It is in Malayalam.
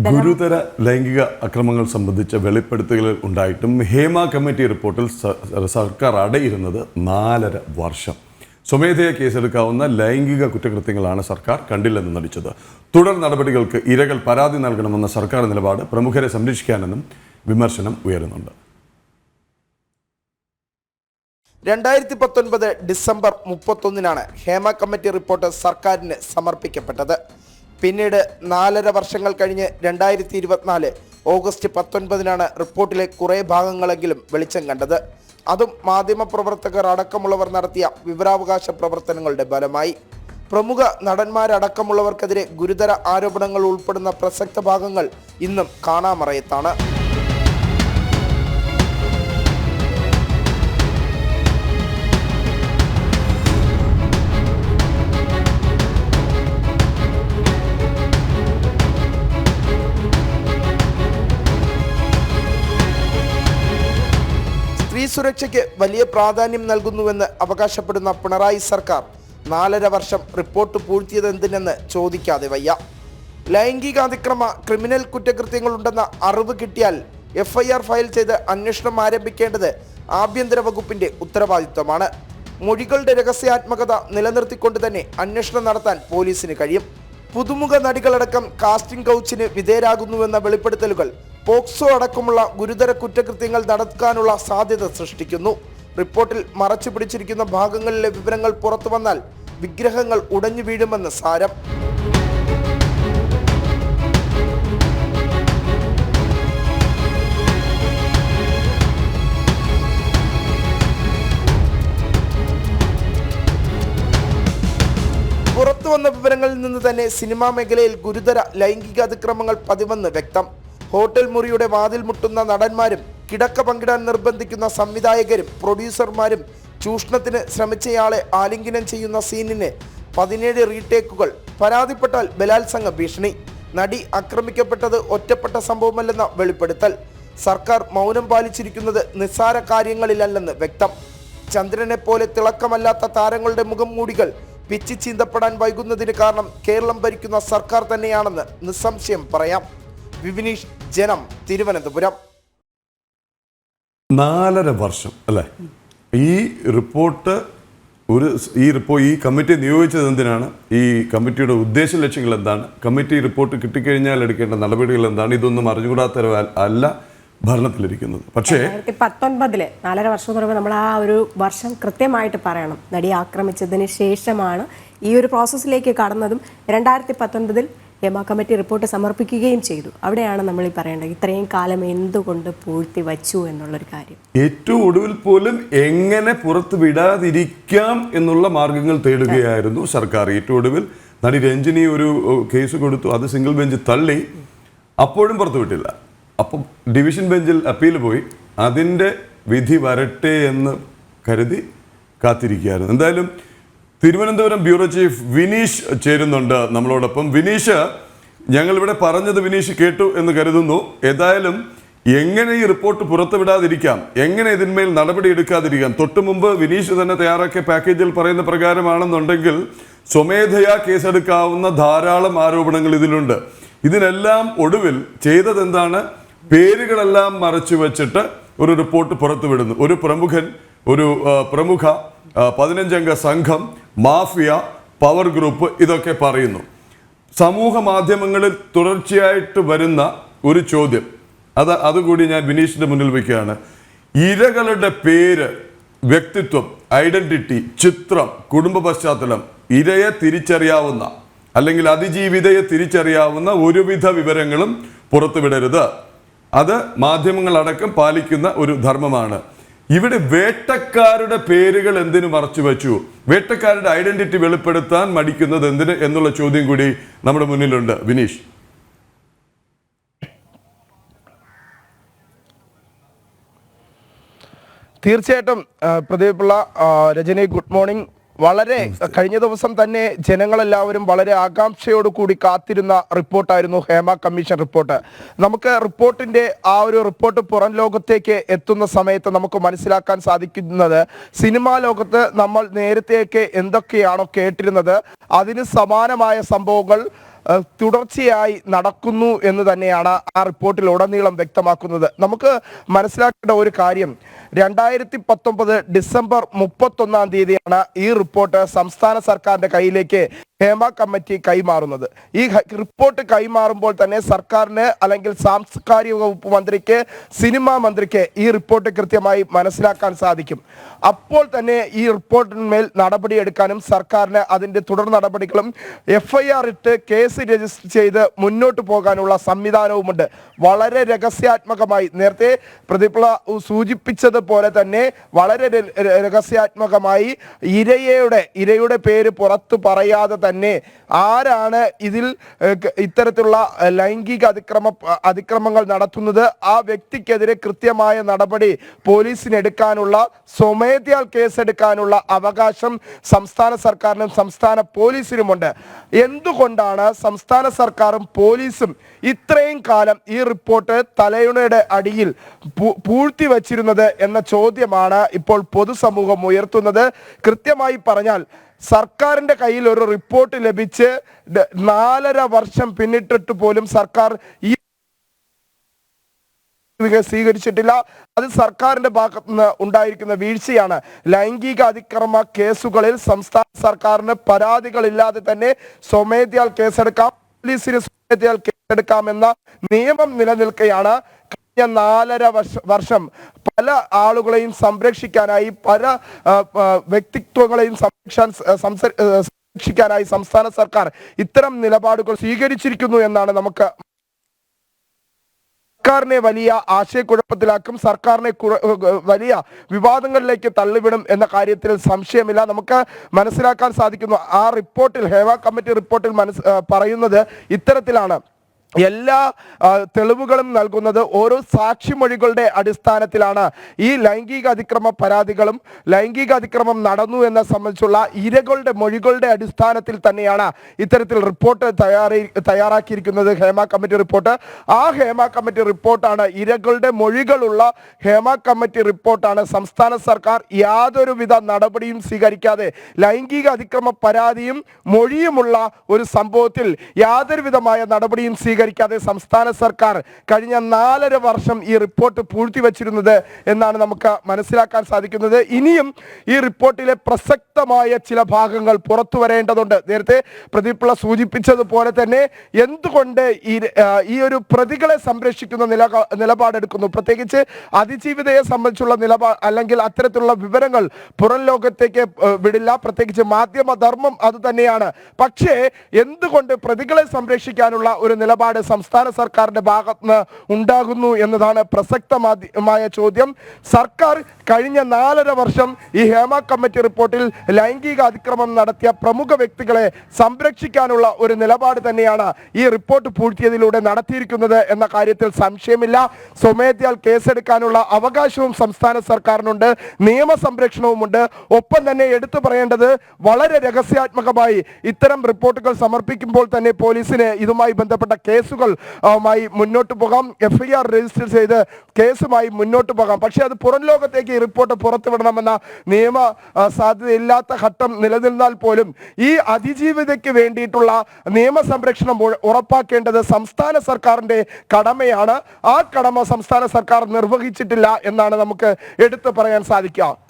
ഗുരുതര ലൈംഗിക അക്രമങ്ങൾ സംബന്ധിച്ച വെളിപ്പെടുത്തലുകൾ ഉണ്ടായിട്ടും ഹേമ കമ്മിറ്റി റിപ്പോർട്ടിൽ സർക്കാർ അടയിരുന്നത് 4.5 വർഷം. സ്വമേധയാ കേസെടുക്കാവുന്ന ലൈംഗിക കുറ്റകൃത്യങ്ങളാണ് സർക്കാർ കണ്ടില്ലെന്ന് നടിച്ചത്. തുടർ നടപടികൾക്ക് ഇരകൾ പരാതി നൽകണമെന്ന സർക്കാർ നിലപാട് പ്രമുഖരെ സംരക്ഷിക്കാനെന്നും വിമർശനം ഉയരുന്നുണ്ട്. 2019 ഡിസംബർ 31-നാണ് ഹേമ കമ്മിറ്റി റിപ്പോർട്ട് സർക്കാരിന് സമർപ്പിക്കപ്പെട്ടത്. പിന്നീട് 4.5 വർഷങ്ങൾ കഴിഞ്ഞ് 2024 ഓഗസ്റ്റ് 19-നാണ് റിപ്പോർട്ടിലെ കുറേ ഭാഗങ്ങളെങ്കിലും വെളിച്ചം കണ്ടത്. അതും മാധ്യമപ്രവർത്തകർ അടക്കമുള്ളവർ നടത്തിയ വിവരാവകാശ പ്രവർത്തനങ്ങളുടെ ഫലമായി. പ്രമുഖ നടന്മാരടക്കമുള്ളവർക്കെതിരെ ഗുരുതര ആരോപണങ്ങൾ ഉൾപ്പെടുന്ന പ്രസക്ത ഭാഗങ്ങൾ ഇന്നും കാണാമറയത്താണ്. സ്ത്രീ സുരക്ഷയ്ക്ക് വലിയ പ്രാധാന്യം നൽകുന്നുവെന്ന് അവകാശപ്പെടുന്ന പിണറായി സർക്കാർ 4.5 വർഷം റിപ്പോർട്ട് പൂഴ്ത്തിയതെന്തിനെന്ന് ചോദിക്കാതെ വയ്യ. ലൈംഗികാതിക്രമ ക്രിമിനൽ കുറ്റകൃത്യങ്ങളുണ്ടെന്ന അറിവ് കിട്ടിയാൽ FIR ഫയൽ ചെയ്ത് അന്വേഷണം ആരംഭിക്കേണ്ടത് ആഭ്യന്തര വകുപ്പിന്റെ ഉത്തരവാദിത്വമാണ്. മൊഴികളുടെ രഹസ്യാത്മകത നിലനിർത്തിക്കൊണ്ട് തന്നെ അന്വേഷണം നടത്താൻ പോലീസിന് കഴിയും. പുതുമുഖ നടികളടക്കം കാസ്റ്റിംഗ് കൗച്ചിന് വിധേയരാകുന്നുവെന്ന വെളിപ്പെടുത്തലുകൾ പോക്സോ അടക്കമുള്ള ഗുരുതര കുറ്റകൃത്യങ്ങൾ നടക്കാനുള്ള സാധ്യത സൃഷ്ടിക്കുന്നു. റിപ്പോർട്ടിൽ മറച്ചു പിടിച്ചിരിക്കുന്ന ഭാഗങ്ങളിലെ വിവരങ്ങൾ പുറത്തു വന്നാൽ വിഗ്രഹങ്ങൾ ഉടഞ്ഞു വീഴുമെന്ന് സാരം. പുറത്തു വന്ന വിവരങ്ങളിൽ നിന്ന് തന്നെ സിനിമാ മേഖലയിൽ ഗുരുതര ലൈംഗിക അതിക്രമങ്ങൾ പതിവെന്ന് വ്യക്തം. ഹോട്ടൽ മുറിയുടെ വാതിൽ മുട്ടുന്ന നടന്മാരും കിടക്ക പങ്കിടാൻ നിർബന്ധിക്കുന്ന സംവിധായകരും പ്രൊഡ്യൂസർമാരും ചൂഷണത്തിന് ശ്രമിച്ചയാളെ ആലിംഗനം ചെയ്യുന്ന സീനിന് 17 റീടേക്കുകൾ, പരാതിപ്പെട്ടാൽ ബലാത്സംഗ ഭീഷണി, നടി ആക്രമിക്കപ്പെട്ടത് ഒറ്റപ്പെട്ട സംഭവമല്ലെന്ന വെളിപ്പെടുത്തൽ. സർക്കാർ മൗനം പാലിച്ചിരിക്കുന്നത് നിസ്സാര കാര്യങ്ങളിലല്ലെന്ന് വ്യക്തം. ചന്ദ്രനെ പോലെ തിളക്കമല്ലാത്ത താരങ്ങളുടെ മുഖം മൂടികൾ പിച്ചി ചീന്തപ്പെടാൻ വൈകുന്നതിന് കാരണം കേരളം ഭരിക്കുന്ന സർക്കാർ തന്നെയാണെന്ന് നിസ്സംശയം പറയാം. വിവിനീഷ്, ജനം, തിരുവനന്തപുരം. 4.5 വർഷം അല്ലേ? ഈ റിപ്പോർട്ട് ഈ കമ്മിറ്റി നിയോഗിച്ചത് എന്തിനാണ്? ഈ കമ്മിറ്റിയുടെ ഉദ്ദേശ ലക്ഷ്യങ്ങൾ എന്താണ്? കമ്മിറ്റി റിപ്പോർട്ട് കിട്ടിക്കഴിഞ്ഞാൽ എടുക്കേണ്ട നടപടികൾ എന്താണ്? ഇതൊന്നും അറിഞ്ഞുകൂടാത്തവർ അല്ല ഭരണത്തിലിരിക്കുന്നത്. പക്ഷേ 2019 4.5 വർഷം എന്ന് പറയുമ്പോൾ നമ്മൾ ആ ഒരു വർഷം കൃത്യമായിട്ട് പറയണം. നടിയെ ആക്രമിച്ചതിന് ശേഷമാണ് ഈ ഒരു പ്രോസസ്സിലേക്ക് കടന്നതും 2019 ഹേമ കമ്മിറ്റി റിപ്പോർട്ട് സമർപ്പിക്കുകയും ചെയ്തു. അവിടെയാണ് നമ്മൾ ഈ പറയേണ്ടത് ഇത്രയും കാലം എന്തുകൊണ്ട് പൂഴ്ത്തി വച്ചു എന്നുള്ളൊരു കാര്യം. ഏറ്റവും ഒടുവിൽ പോലും എങ്ങനെ പുറത്ത് വിടാതിരിക്കാം എന്നുള്ള മാർഗങ്ങൾ തേടുകയായിരുന്നു സർക്കാർ. ഏറ്റവും ഒടുവിൽ നടി രഞ്ജിനി ഒരു കേസ് കൊടുത്തു, അത് സിംഗിൾ ബെഞ്ച് തള്ളി, അപ്പോഴും പുറത്തു വിട്ടില്ല. അപ്പം ഡിവിഷൻ ബെഞ്ചിൽ അപ്പീൽ പോയി, അതിൻ്റെ വിധി വരട്ടെ എന്ന് കരുതി കാത്തിരിക്കുകയായിരുന്നു. എന്തായാലും തിരുവനന്തപുരം ബ്യൂറോ ചീഫ് വിനീഷ് ചേരുന്നുണ്ട് നമ്മളോടൊപ്പം. വിനീഷ്, ഞങ്ങളിവിടെ പറഞ്ഞത് വിനീഷ് കേട്ടു എന്ന് കരുതുന്നു. ഏതായാലും എങ്ങനെ ഈ റിപ്പോർട്ട് പുറത്തുവിടാതിരിക്കാം, എങ്ങനെ ഇതിന്മേൽ നടപടി എടുക്കാതിരിക്കാം? തൊട്ടു മുമ്പ് വിനീഷ് തന്നെ തയ്യാറാക്കിയ പാക്കേജിൽ പറയുന്ന പ്രകാരമാണെന്നുണ്ടെങ്കിൽ സ്വമേധയാ കേസെടുക്കാവുന്ന ധാരാളം ആരോപണങ്ങൾ ഇതിലുണ്ട്. ഇതിനെല്ലാം ഒടുവിൽ ചെയ്തത് എന്താണ്? പേരുകളെല്ലാം മറച്ചു വെച്ചിട്ട് ഒരു റിപ്പോർട്ട് പുറത്തുവിടുന്നു. ഒരു പ്രമുഖ 15-അംഗ സംഘം, മാഫിയ, പവർ ഗ്രൂപ്പ്, ഇതൊക്കെ പറയുന്നു. സമൂഹ മാധ്യമങ്ങളിൽ തുടർച്ചയായിട്ട് വരുന്ന ഒരു ചോദ്യം, അതുകൂടി ഞാൻ വിനീഷിന്റെ മുന്നിൽ വയ്ക്കുകയാണ്. ഇരകളുടെ പേര്, വ്യക്തിത്വം, ഐഡന്റിറ്റി, ചിത്രം, കുടുംബ പശ്ചാത്തലം, ഇരയെ തിരിച്ചറിയാവുന്ന അല്ലെങ്കിൽ അതിജീവിതയെ തിരിച്ചറിയാവുന്ന ഒരുവിധ വിവരങ്ങളും പുറത്തുവിടരുത്. അത് മാധ്യമങ്ങളടക്കം പാലിക്കുന്ന ഒരു ധർമ്മമാണ്. ഇവിടെ വേട്ടക്കാരുടെ പേരുകൾ എന്തിനു മറച്ചു വെച്ചു? വേട്ടക്കാരുടെ ഐഡന്റിറ്റി വെളിപ്പെടുത്താൻ മടിക്കുന്നത് എന്തിന് എന്നുള്ള ചോദ്യം കൂടി നമ്മുടെ മുന്നിലുണ്ട്. വിനീഷ്, തീർച്ചയായിട്ടും പ്രദീപുള്ള, രജനി, ഗുഡ് മോർണിംഗ്. വളരെ കഴിഞ്ഞ ദിവസം തന്നെ ജനങ്ങളെല്ലാവരും വളരെ ആകാംക്ഷയോടുകൂടി കാത്തിരുന്ന റിപ്പോർട്ടായിരുന്നു ഹേമ കമ്മീഷൻ റിപ്പോർട്ട്. നമുക്ക് റിപ്പോർട്ടിന്റെ ആ ഒരു റിപ്പോർട്ട് പുറം ലോകത്തേക്ക് എത്തുന്ന സമയത്ത് നമുക്ക് മനസ്സിലാക്കാൻ സാധിക്കുന്നത് സിനിമാ ലോകത്ത് നമ്മൾ നേരത്തെയൊക്കെ എന്തൊക്കെയാണോ കേട്ടിരുന്നത് അതിന് സമാനമായ സംഭവങ്ങൾ തുടർച്ചയായി നടക്കുന്നു എന്ന് തന്നെയാണ് ആ റിപ്പോർട്ടിൽ ഉടനീളം വ്യക്തമാക്കുന്നത്. നമുക്ക് മനസ്സിലാക്കേണ്ട ഒരു കാര്യം, 2019 ഡിസംബർ 31 തീയതിയാണ് ഈ റിപ്പോർട്ട് സംസ്ഥാന സർക്കാരിന്റെ കയ്യിലേക്ക് ഹേമ കമ്മിറ്റി കൈമാറുന്നത്. ഈ റിപ്പോർട്ട് കൈമാറുമ്പോൾ തന്നെ സർക്കാരിന് അല്ലെങ്കിൽ സാംസ്കാരിക വകുപ്പ് മന്ത്രിക്ക്, സിനിമാ മന്ത്രിക്ക് ഈ റിപ്പോർട്ട് കൃത്യമായി മനസ്സിലാക്കാൻ സാധിക്കും. അപ്പോൾ തന്നെ ഈ റിപ്പോർട്ടിന്മേൽ നടപടിയെടുക്കാനും സർക്കാരിന് അതിൻ്റെ തുടർ നടപടികളും FIR ഇട്ട് കേസ് രജിസ്റ്റർ ചെയ്ത് മുന്നോട്ട് പോകാനുള്ള സംവിധാനവുമുണ്ട്. വളരെ രഹസ്യാത്മകമായി, നേരത്തെ പ്രതിപ്ല സൂചിപ്പിച്ചതുപോലെ തന്നെ വളരെ രഹസ്യാത്മകമായി ഇരയുടെ പേര് പുറത്തു പറയാതെ തന്നെ ആരാണ് ഇതിൽ ഇത്തരത്തിലുള്ള ലൈംഗിക അതിക്രമങ്ങൾ നടത്തുന്നത്, ആ വ്യക്തിക്കെതിരെ കൃത്യമായ നടപടി പോലീസിന് എടുക്കാനുള്ള, സ്വമേധയാൽ കേസെടുക്കാനുള്ള അവകാശം സംസ്ഥാന സർക്കാരിനും സംസ്ഥാന പോലീസിനുമുണ്ട്. എന്തുകൊണ്ടാണ് സംസ്ഥാന സർക്കാരും പോലീസും ഇത്രയും കാലം ഈ റിപ്പോർട്ട് തലയുണയുടെ അടിയിൽ പൂഴ്ത്തി വച്ചിരുന്നത് എന്ന ചോദ്യമാണ് ഇപ്പോൾ പൊതുസമൂഹം ഉയർത്തുന്നത്. കൃത്യമായി പറഞ്ഞാൽ സർക്കാരിന്റെ കയ്യിൽ ഒരു റിപ്പോർട്ട് ലഭിച്ച് 4.5 വർഷം പിന്നിട്ടിട്ട് പോലും സർക്കാർ ഈ സ്വീകരിച്ചിട്ടില്ല. അത് സർക്കാരിന്റെ ഭാഗത്ത് നിന്ന് ഉണ്ടായിരിക്കുന്ന വീഴ്ചയാണ്. ലൈംഗിക അതിക്രമ കേസുകളിൽ സംസ്ഥാന സർക്കാരിന് പരാതികളില്ലാതെ തന്നെ സ്വമേധയാൽ കേസെടുക്കാം, പോലീസിന് സ്വമേധയാൽ കേസെടുക്കാമെന്ന നിയമം നിലനിൽക്കുകയാണ്. കഴിഞ്ഞ 4.5 വർഷം പല ആളുകളെയും സംരക്ഷിക്കാനായി, പല വ്യക്തിത്വങ്ങളെയും സംരക്ഷിക്കാനായി സംസ്ഥാന സർക്കാർ ഇത്തരം നിലപാടുകൾ സ്വീകരിച്ചിരിക്കുന്നു എന്നാണ് നമുക്ക് സർക്കാരിനെ വലിയ ആശയക്കുഴപ്പത്തിലാക്കും, സർക്കാരിനെ വലിയ വിവാദങ്ങളിലേക്ക് തള്ളിവിടും എന്ന കാര്യത്തിൽ സംശയമില്ല. നമുക്ക് മനസ്സിലാക്കാൻ സാധിക്കുന്നു. ആ റിപ്പോർട്ടിൽ, ഹേമ കമ്മിറ്റി റിപ്പോർട്ടിൽ പറയുന്നത് ഇത്തരത്തിലാണ്. എല്ലാ തെളിവുകളും നൽകുന്നത് ഓരോ സാക്ഷിമൊഴികളുടെ അടിസ്ഥാനത്തിലാണ്. ഈ ലൈംഗിക അതിക്രമ പരാതികളും ലൈംഗിക അതിക്രമം നടന്നു എന്ന സംബന്ധിച്ചുള്ള ഇരകളുടെ മൊഴികളുടെ അടിസ്ഥാനത്തിൽ തന്നെയാണ് ഇത്തരത്തിൽ റിപ്പോർട്ട് തയ്യാറാക്കിയിരിക്കുന്നത്, ഹേമ കമ്മിറ്റി റിപ്പോർട്ട്. ആ ഹേമ കമ്മിറ്റി റിപ്പോർട്ടാണ്, ഇരകളുടെ മൊഴികളുള്ള ഹേമ കമ്മിറ്റി റിപ്പോർട്ടാണ് സംസ്ഥാന സർക്കാർ യാതൊരുവിധ നടപടിയും സ്വീകരിക്കാതെ, ലൈംഗിക അതിക്രമ പരാതിയും മൊഴിയുമുള്ള ഒരു സംഭവത്തിൽ യാതൊരുവിധമായ നടപടിയും സ്വീകരിക്കാതെ സംസ്ഥാന സർക്കാർ കഴിഞ്ഞ 4.5 വർഷം ഈ റിപ്പോർട്ട് പൂഴ്ത്തിവച്ചിരുന്നത് എന്നാണ് നമുക്ക് മനസ്സിലാക്കാൻ സാധിക്കുന്നത്. ഇനിയും ഈ റിപ്പോർട്ടിലെ പ്രസക്തമായ ചില ഭാഗങ്ങൾ പുറത്തു വരേണ്ടതുണ്ട്. നേരത്തെ പ്രതിപിള്ള സൂചിപ്പിച്ചതുപോലെ തന്നെ എന്തുകൊണ്ട് ഈ ഒരു പ്രതികളെ സംരക്ഷിക്കുന്ന നിലപാടെടുക്കുന്നു, പ്രത്യേകിച്ച് അതിജീവിതയെ സംബന്ധിച്ചുള്ള നിലപാട് അല്ലെങ്കിൽ അത്തരത്തിലുള്ള വിവരങ്ങൾ പുറം ലോകത്തേക്ക് വിടില്ല, പ്രത്യേകിച്ച് മാധ്യമധർമ്മം അത് തന്നെയാണ്. പക്ഷേ എന്തുകൊണ്ട് പ്രതികളെ സംരക്ഷിക്കാനുള്ള ഒരു നിലപാട് സംസ്ഥാന സർക്കാരിന്റെ ഭാഗത്തുനിന്ന് ഉണ്ടാകുന്നു എന്നതാണ് പ്രസക്തമായ ചോദ്യം. സർക്കാർ കഴിഞ്ഞ 4.5 വർഷം ഈ ഹേമ കമ്മിറ്റി റിപ്പോർട്ടിൽ ലൈംഗിക അതിക്രമം നടത്തിയ പ്രമുഖ വ്യക്തികളെ സംരക്ഷിക്കാനുള്ള ഒരു നിലപാട് തന്നെയാണ് ഈ റിപ്പോർട്ട് പൂഴ്ത്തിയതിലൂടെ നടത്തിയിരിക്കുന്നത് എന്ന കാര്യത്തിൽ സംശയമില്ല. സ്വമേധയാൽ കേസെടുക്കാനുള്ള അവകാശവും സംസ്ഥാന സർക്കാരിനുണ്ട്, നിയമസംരക്ഷണവുമുണ്ട്. ഒപ്പം തന്നെ എടുത്തു പറയേണ്ടത്, വളരെ രഹസ്യാത്മകമായി ഇത്തരം റിപ്പോർട്ടുകൾ സമർപ്പിക്കുമ്പോൾ തന്നെ പോലീസിന് ഇതുമായി ബന്ധപ്പെട്ട കേസുകളുമായി മുന്നോട്ട് പോകാം, FIR രജിസ്റ്റർ ചെയ്ത് കേസുമായി മുന്നോട്ട് പോകാം. പക്ഷേ അത് പുറം ലോകത്തേക്ക് ഈ റിപ്പോർട്ട് പുറത്തുവിടണമെന്ന നിയമ സാധ്യതയില്ലാത്ത ഘട്ടം നിലനിന്നാൽ പോലും ഈ അതിജീവിതയ്ക്ക് വേണ്ടിയിട്ടുള്ള നിയമസംരക്ഷണം ഉറപ്പാക്കേണ്ടത് സംസ്ഥാന സർക്കാരിന്റെ കടമയാണ്. ആ കടമ സംസ്ഥാന സർക്കാർ നിർവഹിച്ചിട്ടില്ല എന്നാണ് നമുക്ക് എടുത്തു പറയാൻ സാധിക്കുക.